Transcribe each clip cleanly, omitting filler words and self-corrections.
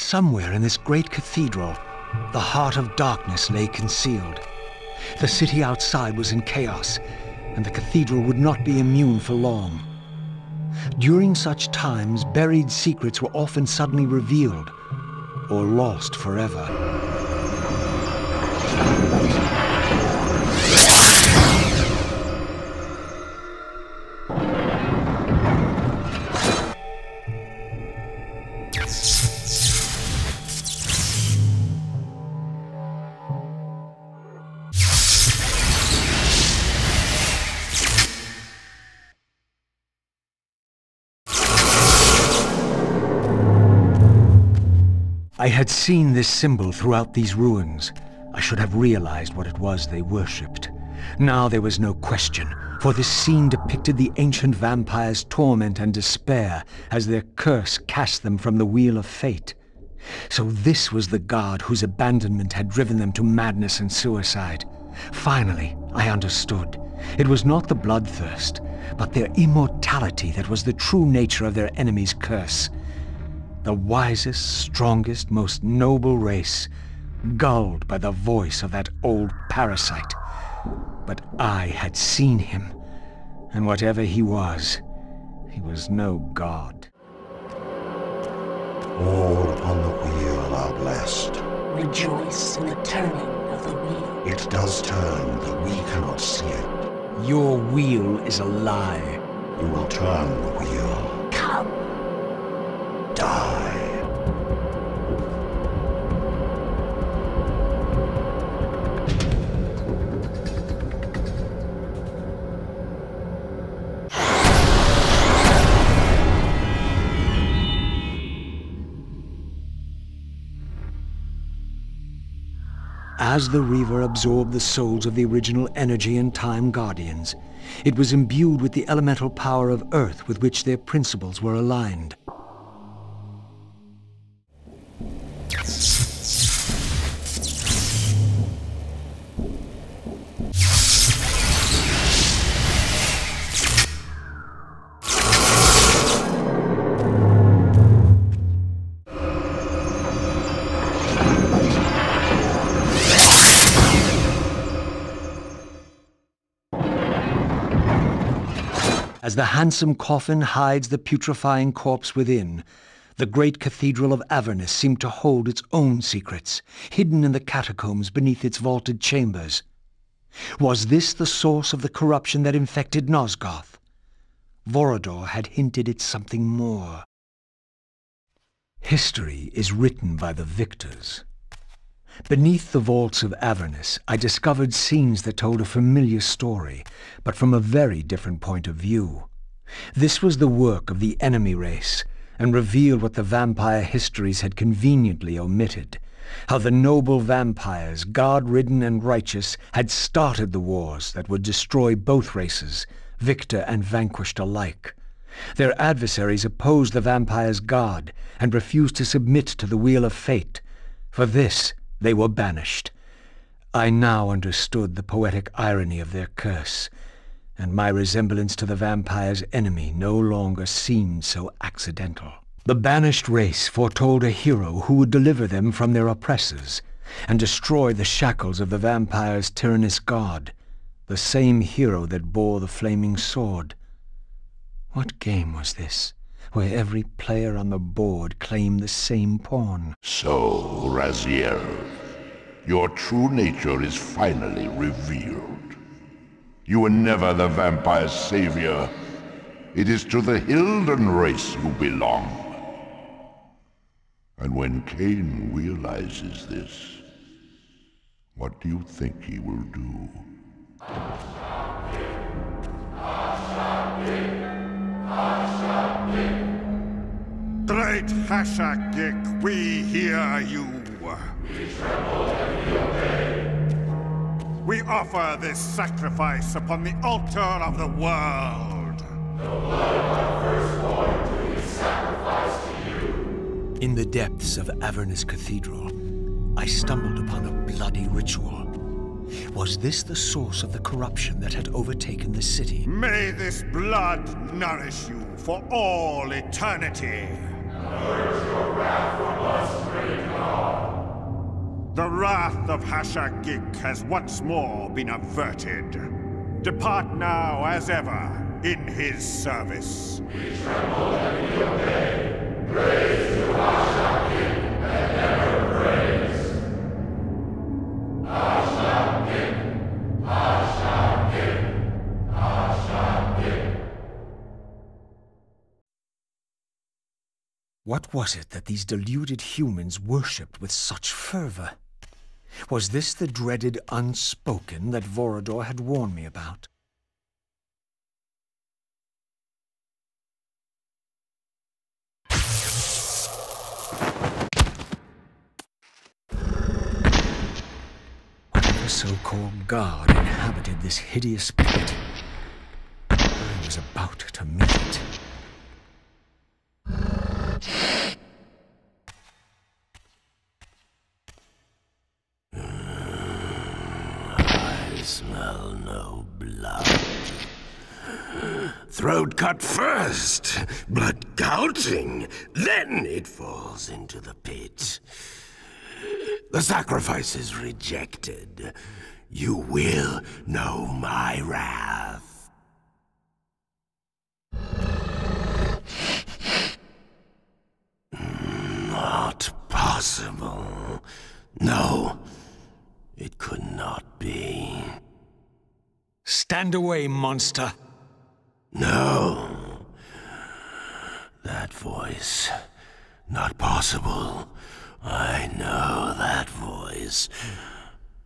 Somewhere in this great cathedral, the heart of darkness lay concealed. The city outside was in chaos, and the cathedral would not be immune for long. During such times, buried secrets were often suddenly revealed, or lost forever. I had seen this symbol throughout these ruins. I should have realized what it was they worshipped. Now there was no question, for this scene depicted the ancient vampires' torment and despair as their curse cast them from the wheel of fate. So this was the god whose abandonment had driven them to madness and suicide. Finally, I understood. It was not the bloodthirst, but their immortality that was the true nature of their enemy's curse. The wisest, strongest, most noble race, gulled by the voice of that old parasite. But I had seen him, and whatever he was no god. All upon the wheel are blessed. Rejoice in the turning of the wheel. It does turn, but we cannot see it. Your wheel is a lie. You will turn the wheel. Come. Die. As the Reaver absorbed the souls of the original Energy and Time Guardians, it was imbued with the elemental power of Earth with which their principles were aligned. As the handsome coffin hides the putrefying corpse within, the great cathedral of Avernus seemed to hold its own secrets, hidden in the catacombs beneath its vaulted chambers. Was this the source of the corruption that infected Nosgoth? Vorador had hinted at something more. History is written by the victors. Beneath the vaults of Avernus, I discovered scenes that told a familiar story, but from a very different point of view. This was the work of the enemy race, and revealed what the vampire histories had conveniently omitted. How the noble vampires, god-ridden and righteous, had started the wars that would destroy both races, victor and vanquished alike. Their adversaries opposed the vampires' god, and refused to submit to the wheel of fate. For this, they were banished. I now understood the poetic irony of their curse, and my resemblance to the vampire's enemy no longer seemed so accidental. The banished race foretold a hero who would deliver them from their oppressors, and destroy the shackles of the vampire's tyrannous god, the same hero that bore the flaming sword. What game was this, where every player on the board claimed the same pawn? So, Raziel, your true nature is finally revealed. You were never the vampire's savior. It is to the Hilden race you belong. And when Kain realizes this, what do you think he will do? Great Hashagik, we hear you. We tremble and we obey. We offer this sacrifice upon the altar of the world. The blood of our firstborn do we sacrifice to you. In the depths of Avernus Cathedral, I stumbled upon a bloody ritual. Was this the source of the corruption that had overtaken the city? May this blood nourish you for all eternity. Purge your wrath from us, The wrath of Hashagik has once more been averted. Depart now, as ever, in his service. We tremble and we obey. Praise to Hashagik and never praise. Hashagik, Hashagik, Hashagik. What was it that these deluded humans worshipped with such fervor? Was this the dreaded unspoken that Vorador had warned me about? Whatever so-called god inhabited this hideous pit, I was about to meet it. I smell no blood. Throat cut first, blood gouting, then it falls into the pit. The sacrifice is rejected. You will know my wrath. Not possible. No, it could not be. Stand away, monster! No. That voice. Not possible. I know that voice.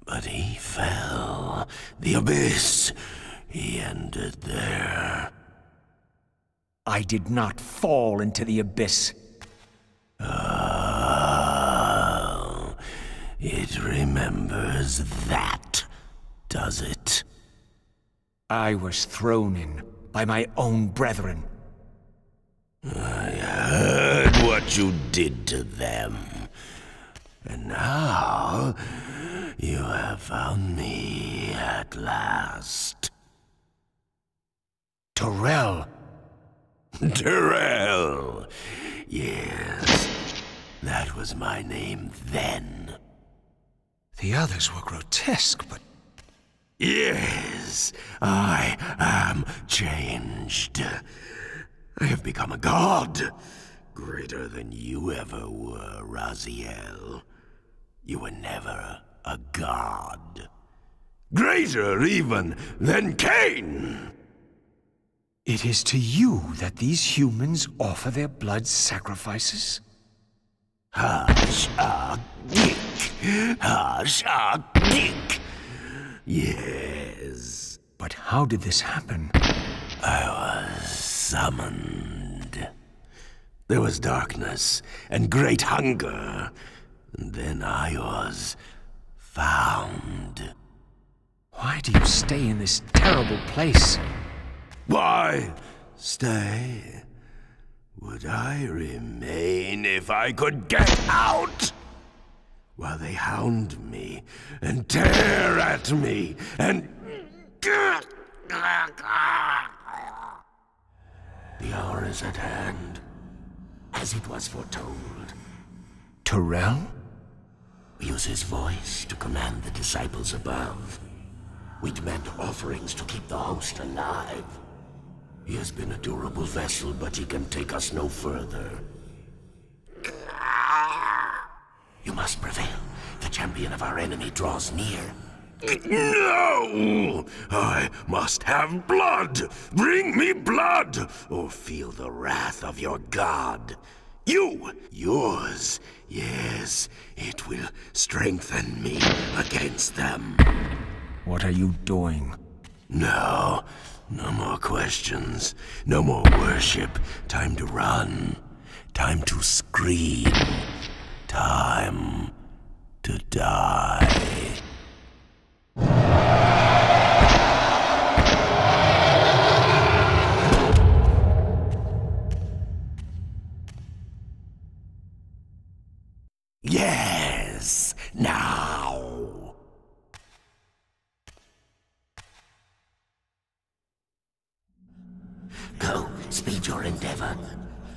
But he fell. The abyss. He ended there. I did not fall into the abyss. Oh. It remembers that, does it? I was thrown in by my own brethren. I heard what you did to them. And now, you have found me at last. Terrell! Terrell! Yes, that was my name then. The others were grotesque, but... Yes, I am changed. I have become a god. Greater than you ever were, Raziel. You were never a god. Greater even than Kain! It is to you that these humans offer their blood sacrifices? Hashagik! Hashagik! Yes. But how did this happen? I was summoned. There was darkness and great hunger. And then I was found. Why do you stay in this terrible place? Why stay? Would I remain if I could get out? While they hound me and tear at me and... The hour is at hand, as it was foretold. Terrell? We use his voice to command the disciples above. We demand offerings to keep the host alive. He has been a durable vessel, but he can take us no further. You must prevail. The champion of our enemy draws near. No! I must have blood! Bring me blood! Or feel the wrath of your god. Yours. Yes, it will strengthen me against them. What are you doing? No more questions. No more worship. Time to run. Time to scream. Time to die. Yes, now. Go, speed your endeavor.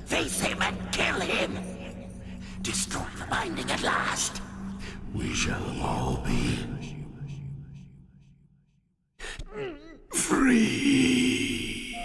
Face him and kill him. Destroy the binding at last. we shall all be free.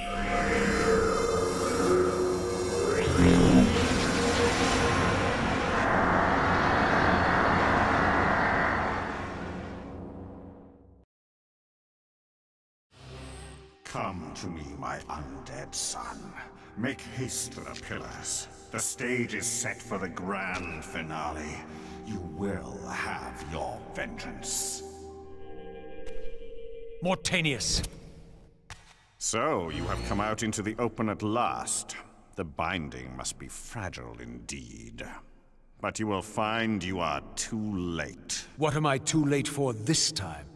Come to me, my undead son. Make haste to the pillars. The stage is set for the grand finale. You will have your vengeance. Mortanius! So, you have come out into the open at last. The binding must be fragile indeed. But you will find you are too late. What am I too late for this time?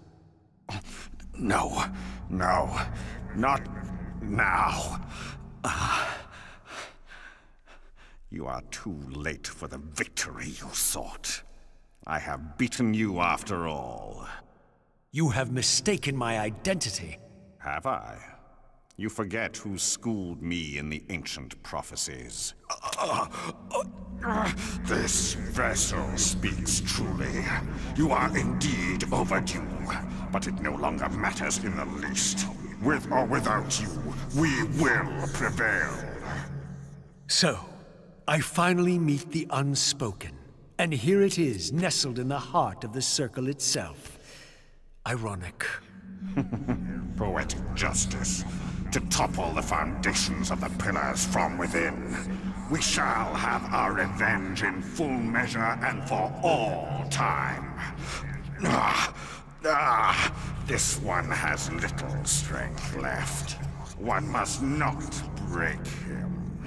No, not now. You are too late for the victory you sought. I have beaten you after all. You have mistaken my identity. Have I? You forget who schooled me in the ancient prophecies. This vessel speaks truly. You are indeed overdue, but it no longer matters in the least. With or without you, we will prevail. So, I finally meet the unspoken, and here it is, nestled in the heart of the circle itself. Ironic. Poetic justice. To topple the foundations of the pillars from within. We shall have our revenge in full measure and for all time. This one has little strength left. One must not break him.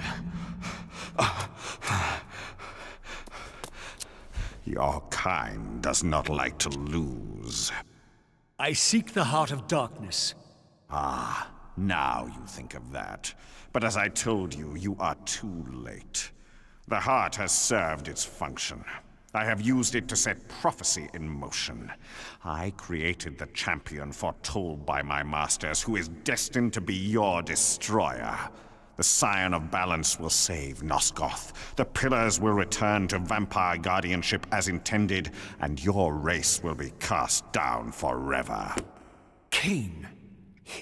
Your kind does not like to lose. I seek the heart of darkness. Ah, now you think of that. But as I told you, you are too late. The heart has served its function. I have used it to set prophecy in motion. I created the champion foretold by my masters, who is destined to be your destroyer. The Scion of Balance will save Nosgoth. The Pillars will return to vampire guardianship as intended, and your race will be cast down forever. Kain.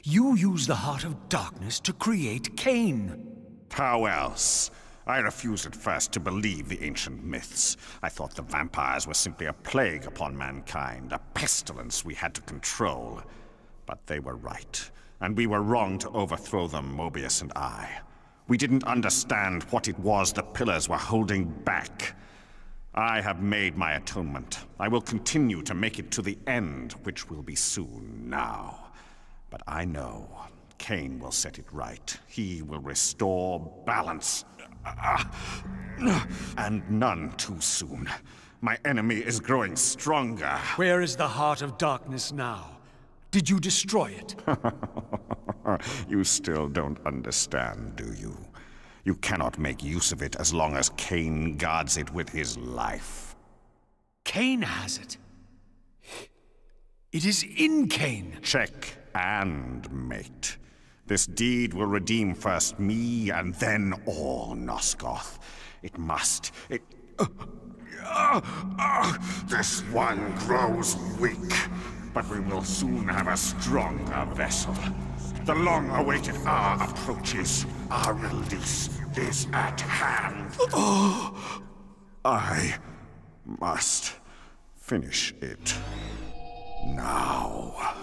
You use the heart of darkness to create Kain. How else? I refused at first to believe the ancient myths. I thought the vampires were simply a plague upon mankind, a pestilence we had to control. But they were right, and we were wrong to overthrow them, Mobius and I. We didn't understand what it was the Pillars were holding back. I have made my atonement. I will continue to make it to the end, which will be soon now. But I know Kain will set it right. He will restore balance. And none too soon. My enemy is growing stronger. Where is the heart of darkness now? Did you destroy it? You still don't understand, do you? You cannot make use of it as long as Kain guards it with his life. Kain has it. It is in Kain. Check and mate. This deed will redeem first me and then all Nosgoth. It must. This one grows weak, but we will soon have a stronger vessel. The long-awaited hour approaches. Our release is at hand. I must finish it now.